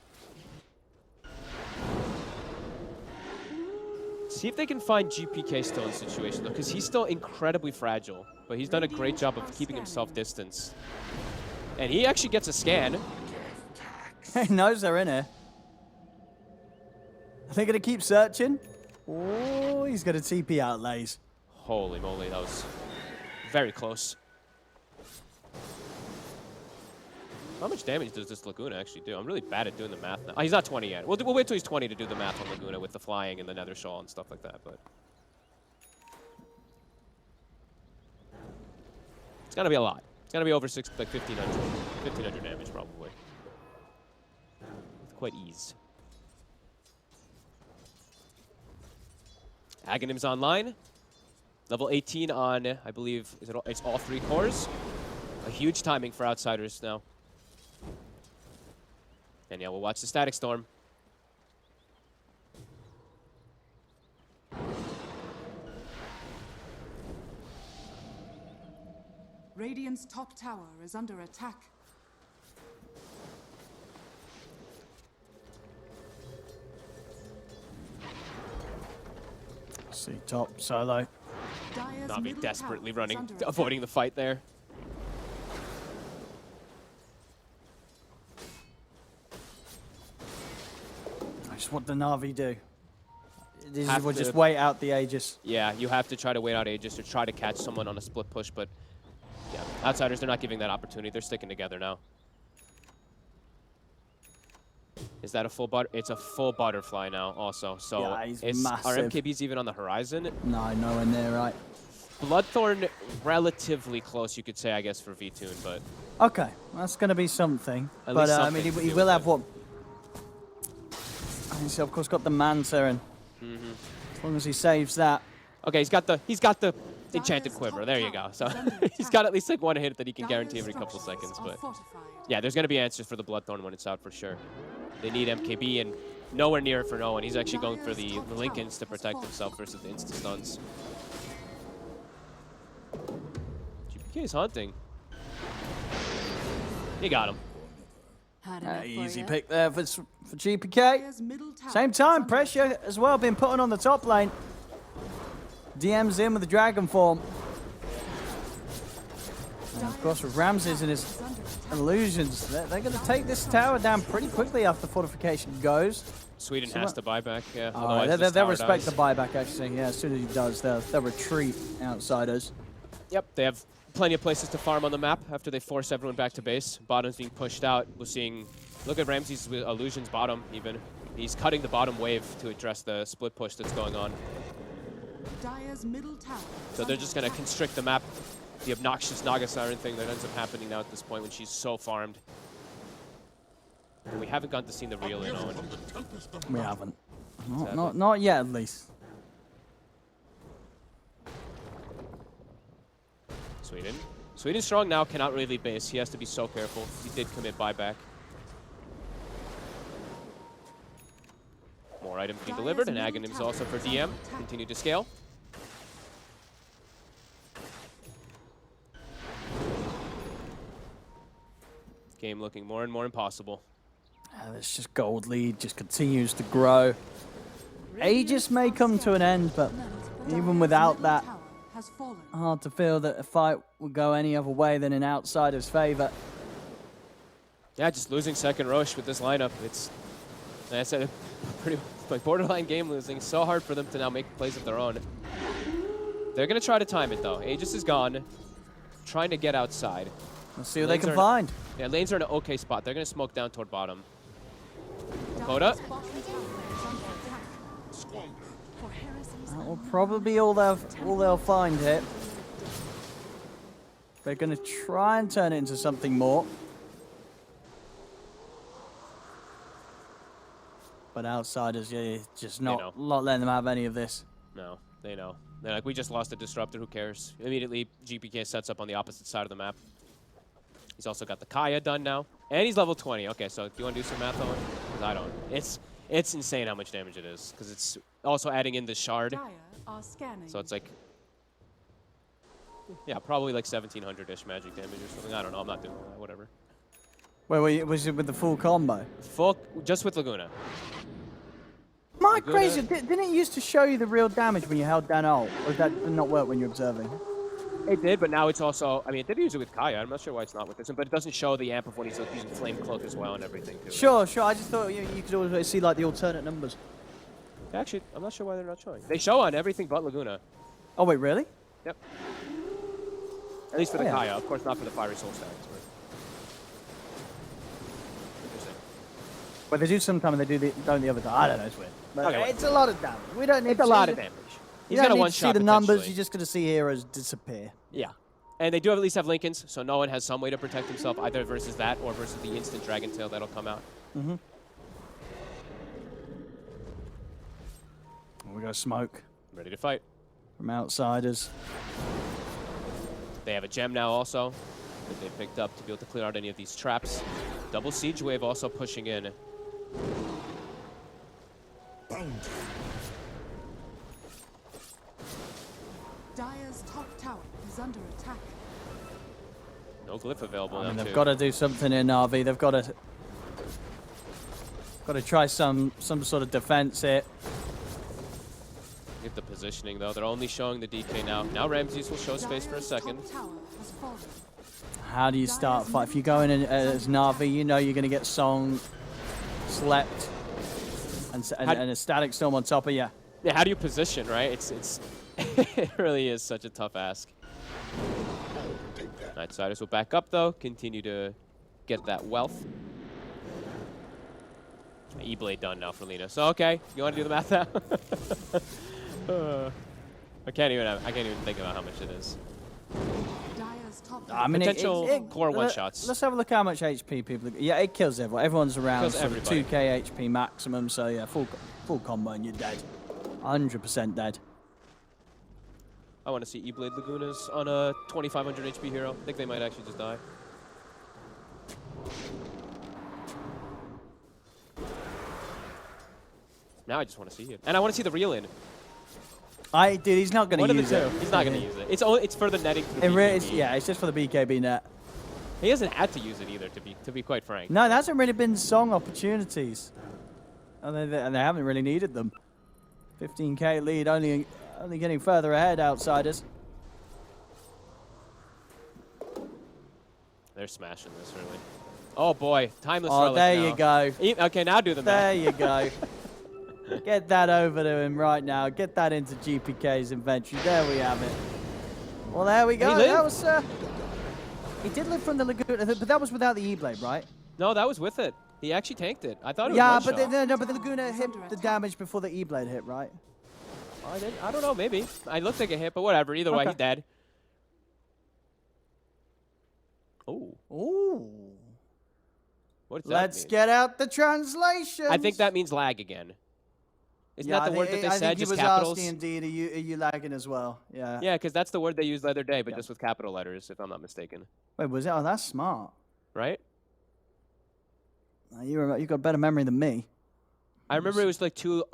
See if they can find GPK still in the situation, though, because he's still incredibly fragile. But he's done a great job of keeping himself distanced. And he actually gets a scan.
He knows they're in here. Are they going to keep searching? Oh, he's got a TP outlays.
Holy moly, that was very close. How much damage does this Laguna actually do? I'm really bad at doing the math now. Oh, he's not 20 yet. We'll wait till he's 20 to do the math on Laguna with the flying and the Nether Shawl and stuff like that, but... It's gonna be a lot. It's gonna be over 1,500 damage probably. With quite ease. Aghanim's online. Level 18 on, I believe, it's all 3 cores. A huge timing for Outsiders now. And yeah, we'll watch the Static Storm.
Radiant's top tower is under attack.
See top solo.
Dire's
Navi
middle
desperately
tower is
running,
under
avoiding the fight there.
That's what the Navi do.
Have
We'll
to-
just wait out the Aegis.
Yeah, you have to try to wait out Aegis or try to catch someone on a split push, but yeah, Outsiders, they're not giving that opportunity. They're sticking together now. Is that a full It's a full butterfly now also. So
Yeah, he's
are
massive.
MKBs even on the horizon?
No, nowhere near right.
Bloodthorn relatively close, you could say, I guess, for V-Tune, but
Okay, that's going to be something.
At
But
least
I mean,
something to
he
deal
will
with
have
it.
what? He's of course got the Mancer, and as long as he saves that.
okay, he's got the enchanted quiver. There you go. So he's got at least like one hit that he can guarantee every couple seconds. But yeah, there's going to be answers for the Bloodthorn when it's out for sure. They need MKB and nowhere near it for no one. He's actually going for the Lincolns to protect himself versus the insta stuns. GPK is hunting. He got him.
Had enough for
Easy
ya?
pick there for GPK.
Dire's middle tower
Same
is
time,
under
pressure
attack.
as well being put on the top lane. DM's in with the dragon form. And of course with Ramses and his
Is under attack.
illusions, they're going to take this tower down pretty quickly after fortification goes.
Sweden
So
has
what-
to buy back. Yeah.
Oh,
Otherwise this
they'll
tower
respect
dies.
the buyback actually. Yeah, as soon as he does, they'll retreat Outsiders.
Yep, they have plenty of places to farm on the map after they force everyone back to base. Bottom's being pushed out. We're seeing, look at Ramses with illusions bottom even. He's cutting the bottom wave to address the split push that's going on.
Dire's middle tower is
So they're
under
just going to
attack.
constrict the map. The obnoxious Naga Siren thing that ends up happening now at this point when she's so farmed. And we haven't gotten to see the real in on.
From the tempest of
We
battle.
haven't.
Sadly.
Not yet, at least.
Sweden. Sweden's strong now, cannot really leave base. He has to be so careful. He did commit buyback. More items being delivered, and Aghanim's also for DM. Continue to scale. Game looking more and more impossible.
This just gold lead just continues to grow. Aegis may come to an end, but even without
Middle
that,
tower has fallen.
hard to feel that a fight would go any other way than in Outsider's favor.
Yeah, just losing second Roche with this lineup. It's, like I said, pretty like borderline game losing. It's so hard for them to now make plays of their own. They're going to try to time it, though. Aegis is gone. Trying to get outside.
Let's see what they
Lanes
can
are-
find.
Yeah, lanes are in an okay spot. They're going to smoke down toward bottom. Dakota?
Dire's bottom tower is under attack.
Squandered.
For heresy's
That will probably be all they'll find here. They're going to try and turn it into something more. But Outsiders, yeah, just
know.
not letting them have any of this.
No, they know. They're like, we just lost a disruptor. Who cares? Immediately, GPK sets up on the opposite side of the map. He's also got the Kaya done now. And he's level 20. Okay, so do you want to do some math on it? 'Cause I don't. It's insane how much damage it is. Because it's also adding in the shard.
Dire are scanning.
So it's like, yeah, probably like 1700-ish magic damage or something. I don't know. I'm not doing that. Whatever.
Wait, was it with the full combo?
Full, just with Laguna.
My
Laguna-
crazy, didn't it used to show you the real damage when you held down ult? Or did that not work when you're observing?
It did, but now it's also, I mean, it did use it with Kaya. I'm not sure why it's not with this one, but it doesn't show the amp of when he's like, using Flame Cloak as well and everything, too.
Sure. I just thought you could always see like the alternate numbers.
Actually, I'm not sure why they're not showing. They show on everything but Laguna.
Oh wait, really?
Yep. At least for the
Oh, yeah.
Kaya. Of course, not for the Fiery Soul stacks.
But they do sometimes, they don't the other time. I don't know, it's weird. But
Okay,
it's a lot of damage. We don't need
It's a
to
lot
see-
of damage.
You
He's
don't
got a
need
one
to
shot.
see the numbers,
potentially.
you're just going to see heroes disappear.
Yeah. And they do at least have Lincolns, so no one has some way to protect himself, either versus that or versus the instant Dragon Tail that'll come out.
Mm-hmm. We got smoke
Ready to fight.
from outsiders.
They have a gem now also that they picked up to be able to clear out any of these traps. Double siege wave also pushing in.
Bound.
Dire's top tower is under attack.
No glyph available
I
now
mean, they've
too.
got to do something in Navi. They've got to try some sort of defense here.
Get the positioning though. They're only showing the DK now. Now Ramses will show space for a
Dire's
second.
top tower has fallen.
How do you start a fight? If you go in as Navi, you know you're going to get Song slept and a static storm on top of you.
Yeah, how do you position, right? It's it really is such a tough ask. Outsiders will back up though, continue to get that wealth. E-Blade done now for Lena. So okay, you want to do the math now? I can't even think about how much it is.
Dire's top
I mean,
Potential core
let-
one-shots.
Let's have a look how much HP people. Yeah, it kills everyone. Everyone's around
Kills
sort of
everybody.
2k HP maximum. So yeah, full combo and you're dead. 100% dead.
I want to see E-Blade Lagunas on a 2500 HP hero. I think they might actually just die. Now I just want to see it. And I want to see the reel in.
Dude, he's not going
One
to
of the
use
two.
it.
He's not going to use it. It's for the netting through BKB.
Yeah, it's just for the BKB net.
He hasn't had to use it either, to be quite frank.
No, there hasn't really been Song opportunities. And they haven't really needed them. 15k lead, only getting further ahead, outsiders.
They're smashing this, really. Oh, boy. Timeless
Oh,
Relic
there
now.
you go.
Okay, now do the math.
There you go. Get that over to him right now. Get that into GPK's inventory. There we have it. Well, there we go.
He lived.
That was. He did live from the Laguna, but that was without the E-Blade, right?
No, that was with it. He actually tanked it. I thought it was
Yeah,
one
but
shot.
no, but the Laguna hit the damage before the E-Blade hit, right?
I don't know, maybe. I looked like a hit, but whatever. Either way,
Okay.
he's dead. Oh,
Ooh.
what does that
Let's
mean?
get out the translation.
I think that means lag again. Isn't that the word that they
I
said,
think he
just
was
capitals?
asking indeed, are you lagging as well? Yeah.
Yeah, because that's the word they used the other day, but
Yeah.
just with capital letters, if I'm not mistaken.
Wait, was it? Oh, that's smart.
Right?
You got better memory than me.
I remember it was like two,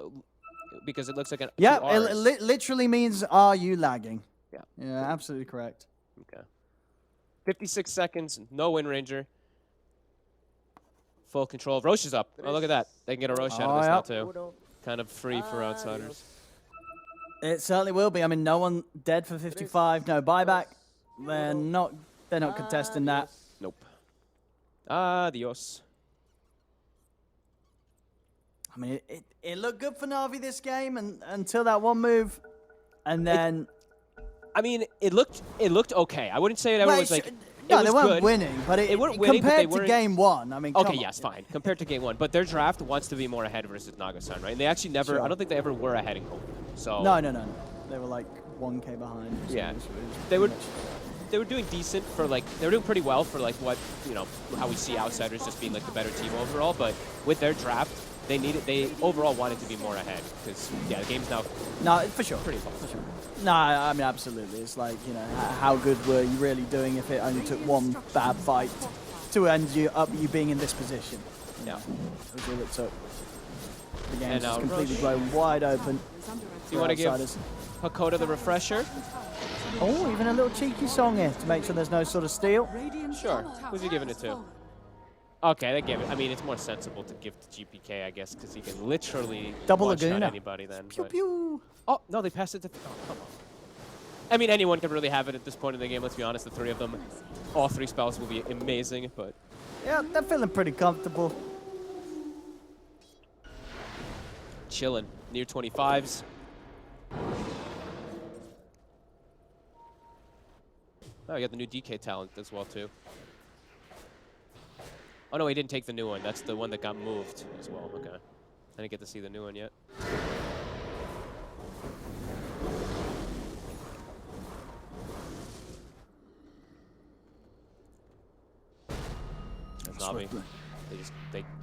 because it looks like an
Yeah,
two
it
Rs.
literally means, are you lagging?
Yeah.
Yeah, absolutely correct.
Okay. 56 seconds, no Wind Ranger. Full control. Roche is up. Oh, look at that. They can get a Roche out of this now, too. Kind of free for outsiders.
It certainly will be. I mean, no one dead for 55, no buyback. They're not contesting that.
Nope. Adios.
I mean, it looked good for Navi this game and until that one move. And then...
I mean, it looked okay. I wouldn't say that
Well,
was like...
no,
it
they
was
weren't
good.
winning, but
They weren't winning, but they
compared to
weren't-
game one, I mean, come
Okay,
on.
yes, fine. Compared to game one. But their draft wants to be more ahead versus Naga-san, right? And they actually never...
Sure.
I don't think they ever were ahead in home. So...
No. They were like 1k behind. So
Yeah.
it was
They
pretty
were-
much-
They were doing decent for, like... They were doing pretty well for, like, what, you know, how we see outsiders just being, like, the better team overall. But with their draft, they overall wanted to be more ahead. Because, yeah, the game's now
No, for sure.
pretty close.
For sure. No, I mean, absolutely. It's like, you know, how good were you really doing if it only took one bad fight to end you being in this position?
Yeah.
That was all it took. The
And
game's
now
just completely
Roche.
blown wide open.
Is under attack.
Do you want to give
Outsiders.
Hakoda the refresher?
Oh, even a little cheeky song here to make sure there's no sort of steal.
Radiant's
Sure.
top tower
Who's he giving it
has
to?
fallen.
Okay, they give it. I mean, it's more sensible to give to GPK, I guess, because he can literally
Double
one-shot
Laguna.
anybody then.
Pew
but-
pew.
Oh, no, they passed it to... Oh, come on. I mean, anyone could really have it at this point in the game, let's be honest. The three of them, all three spells will be amazing, but...
Yeah, they're feeling pretty comfortable.
Chilling. Near 25s. Oh, you got the new DK talent as well, too. Oh no, he didn't take the new one. That's the one that got moved as well. Okay. I didn't get to see the new one yet. That's Navi.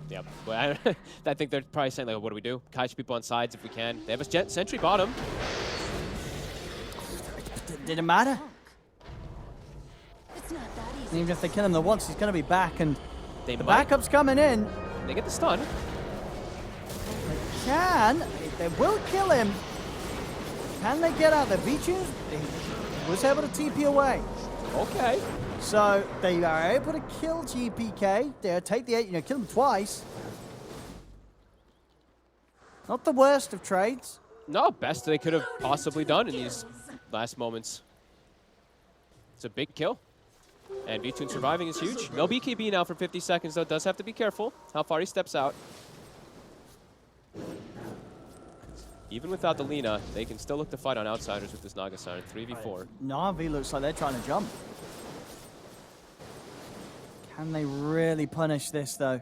Yeah. Well, I think they're probably saying, like, what do we do? Catch people on sides if we can. They have a sentry bottom.
Didn't matter.
It's not that easy.
Even if they kill him the once, he's going to be back, and
They
the
might.
backup's coming in.
They get the stun.
They will kill him. Can they get out? The Vincere was able to TP away.
Okay.
So they are able to kill GPK. They take the 8, kill him twice. Not the worst of trades.
No, best they could have possibly done in these last moments. It's a big kill. And Vincere surviving is huge. No BKB now for 50 seconds, though. Does have to be careful how far he steps out. Even without the Lina, they can still look to fight on outsiders with this Naga Siren. 3v4.
Navi looks like they're trying to jump. Can they really punish this, though?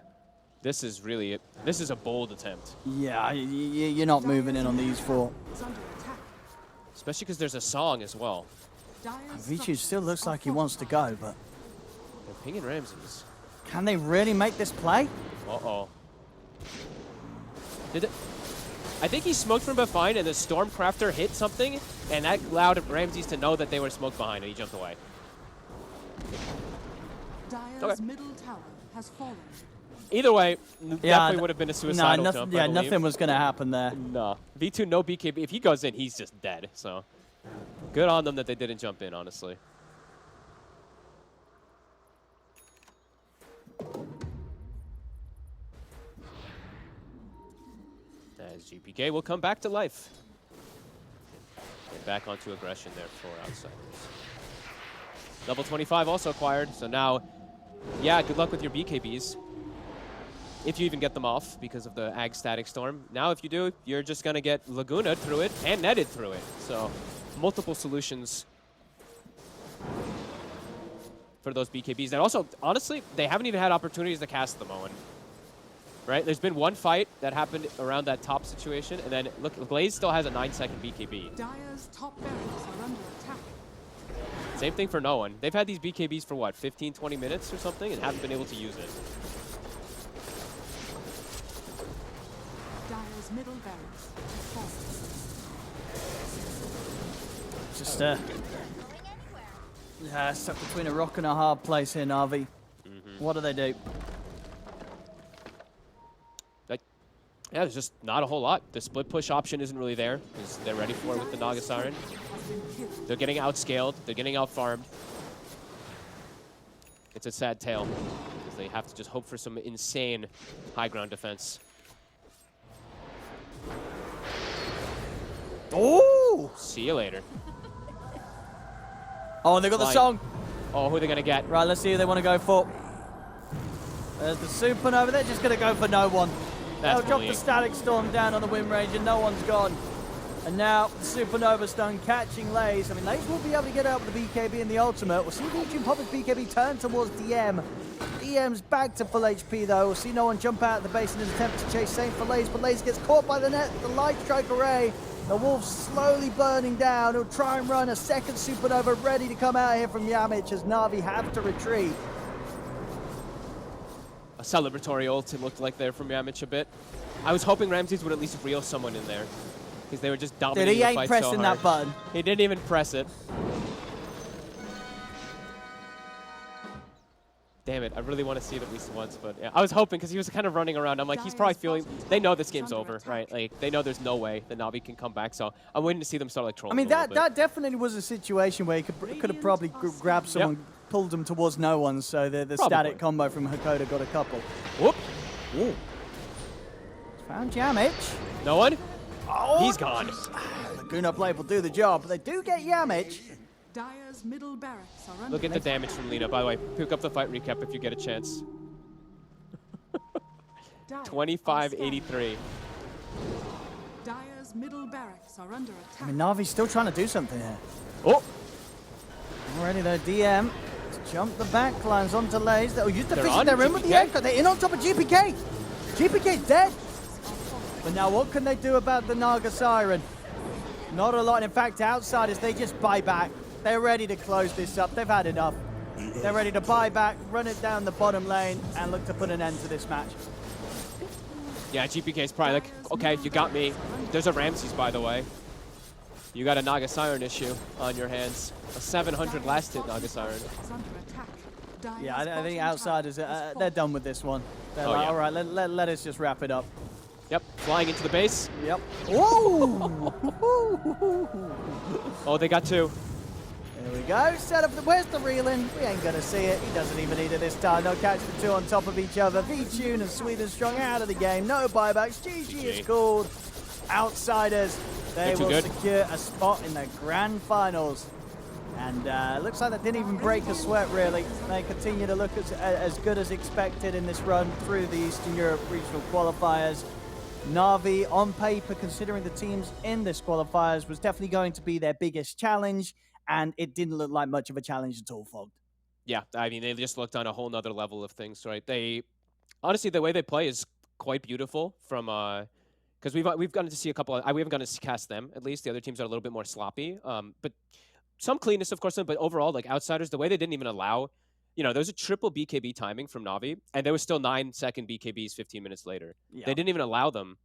This is really it. This is a bold attempt.
Yeah, you're not moving in on these 4.
is under attack.
Especially because there's a song as well.
Dire's
Vincere still
structures
looks
are
like he wants to go, but
They're pinging Ramses.
can they really make this play?
Uh-oh. I think he smoked from behind, and the Stormcrafter hit something, and that allowed Ramses to know that they were smoked behind, and he jumped away.
Dire's
Okay.
middle tower has fallen.
Either way, definitely would have been a suicidal
nothing,
jump.
yeah,
I believe.
nothing was going to happen there.
No. V2, no BKB. If he goes in, he's just dead. So good on them that they didn't jump in, honestly. As GPK will come back to life. Get back onto aggression there for outsiders. Level 25 also acquired, so now, yeah, good luck with your BKBs. If you even get them off because of the Ag Static Storm. Now if you do, you're just going to get Laguna through it and netted through it. So multiple solutions for those BKBs. And also, honestly, they haven't even had opportunities to cast them, Owen. Right? There's been one fight that happened around that top situation, and then look, Blaze still has a 9-second BKB.
Dire's top barracks are under attack.
Same thing for no one. They've had these BKBs for what, 15, 20 minutes or something, and haven't been able to use it.
Dire's middle barracks has fallen.
Just
Going anywhere.
stuck between a rock and a hard place here, Navi. What do they do?
Yeah, there's just not a whole lot. The split push option isn't really there because they're ready for it with the Naga Siren.
Has been killed.
They're getting outscaled. They're getting out-farmed. It's a sad tale because they have to just hope for some insane high ground defense.
Oh!
See you later.
Oh, and they got the
Fine.
song.
Oh, who are they going to get?
Right, let's see who they want to go for. There's the Supernova. They're just going to go for no one.
That's
They'll drop the
bullying.
Static Storm down on the Wind Range and no one's gone. And now the Supernova stun catching Lays. I mean, Lays will be able to get out with the BKB and the ultimate. We'll see Vincere pop his BKB turn towards DM. DM's back to full HP though. We'll see no one jump out of the base in an attempt to chase. Same for Lays, but Lays gets caught by the net. The Light Strike Array. The Wolf slowly burning down. He'll try and run a second Supernova ready to come out here from Yamich as Navi have to retreat.
A celebratory ult, it looked like there from Yamich a bit. I was hoping Ramses would at least reel someone in there because they were just
Dude,
dominating
he
the
ain't
fight
pressing
so
that
hard.
button.
He didn't even press it. Damn it, I really want to see it at least once, but yeah, I was hoping because he was kind of running around. I'm like, he's probably feeling, they know this game's over, right? Like, they know there's no way that Navi can come back, so I'm waiting to see them start like trolling
I mean,
a little bit.
that definitely was a situation where he could have probably grabbed someone, pulled them towards no one, so the
Probably.
static combo from Hakoda got a couple.
Whoop,
Ooh. Found Yamich.
no one?
Oh,
He's gone.
Laguna Blade will do the job, but they do get Yamich.
Dire's middle barracks are under
Look at the damage from Lina, by the way. Pick up the fight recap if you get a chance.
Dire are
25-83.
Dire's middle barracks are under
I
attack.
mean, Navi's still trying to do something here.
Oh,
Already though, DM is jump the backlines onto lanes. They'll use the
They're
vision.
on
They're in with the
GPK.
anchor. They're in on top of GPK. GPK's dead. But now what can they do about the Naga Siren? Not a lot. In fact, Outsiders, they just buy back. They're ready to close this up. They've had enough. They're ready to buy back, run it down the bottom lane, and look to put an end to this match.
Yeah, GPK's probably like, okay, you got me. There's a Ramses, by the way. You got a Naga Siren issue on your hands. A 700 last hit Naga Siren.
Is under attack. Dire's
Yeah, I
bottom
think
tower
Outsiders,
has
they're
fallen.
done with this one. They're
Oh,
like,
yeah.
all right, let us just wrap it up.
Yep, flying into the base.
Yep. Whoa!
Oh, they got two.
There we go. Set up the. Where's the reeling? We ain't gonna see it. He doesn't even need it this time. No catch the two on top of each other. V-Tune and Sweden Strong out of the game. No buybacks. GG is called. Outsiders. They
They're too
will
good.
secure a spot in the grand finals. And looks like they didn't even break a sweat, really. They continue to look as good as expected in this run through the Eastern Europe regional qualifiers. Navi, on paper, considering the teams in this qualifiers, was definitely going to be their biggest challenge, and it didn't look like much of a challenge at all, Fog.
Yeah, I mean, they just looked on a whole nother level of things, right? They, honestly, the way they play is quite beautiful from, because we've gotten to see a couple, we haven't gotten to cast them, at least. The other teams are a little bit more sloppy, but some cleanness, of course, but overall, like, Outsiders, the way they didn't even allow, you know, there was a triple BKB timing from Navi, and there was still 9-second BKBs 15 minutes later.
Yeah.
They didn't even allow them